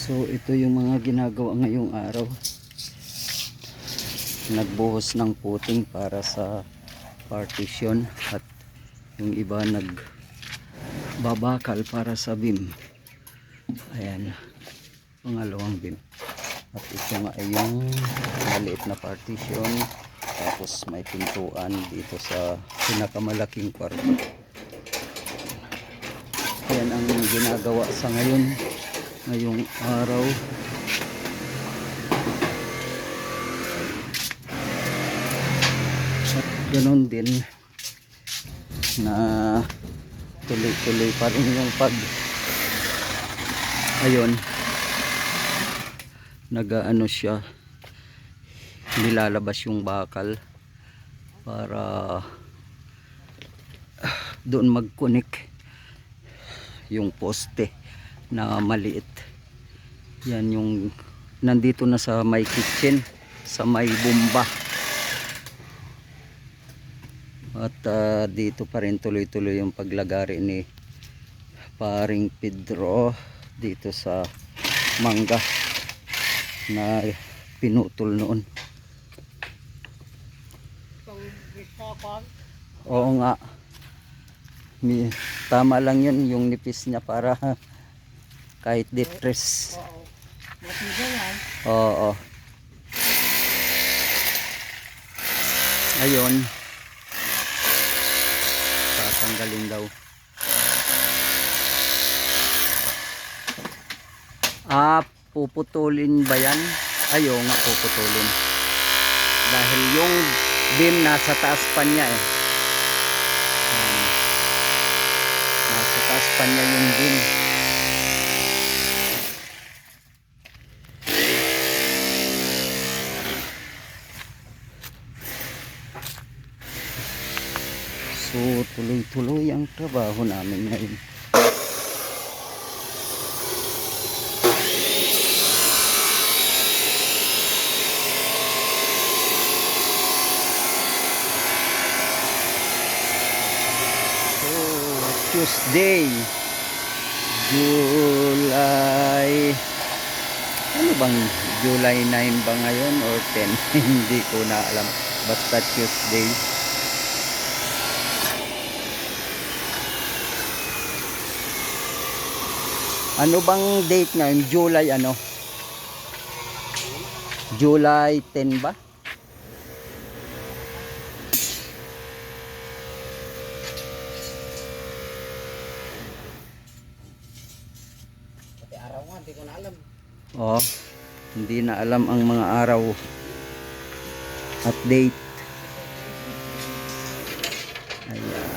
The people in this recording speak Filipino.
So ito yung mga ginagawa ngayong araw. Nagbuhos ng puting para sa partition at yung iba nagbabakal para sa beam. Ayan, pangalawang beam. At ito nga ay yung maliit na partition, tapos may pintuan dito sa pinakamalaking kwarto. Yan ang ginagawa sa ngayong araw. At ganoon din na tuloy-tuloy pa rin yung ayun, nagaano siya, nilalabas yung bakal para doon mag-connect yung poste na maliit. Yan yung nandito na sa may kitchen, sa may bomba. At dito pa rin tuloy-tuloy yung paglagari ni paring Pedro dito sa mangga na pinutol noon. Oo nga, tama lang yun yung nipis niya para kahit depress. Oo. Ayun, tatanggalin daw. Puputulin ba yan? Ayaw nga puputulin. Dahil yung beam nasa taas pa niya eh. Nasa taas pa niya yung beam. So tuloy-tuloy ang trabaho namin ngayon. Tuesday, July, ano bang July 9 ba ngayon or 10? Hindi ko na alam, basta Tuesday. Ano bang date ngayon? July ano? July 10 ba? Hindi ko na alam. Oh, hindi na alam ang mga araw at date. Ayan.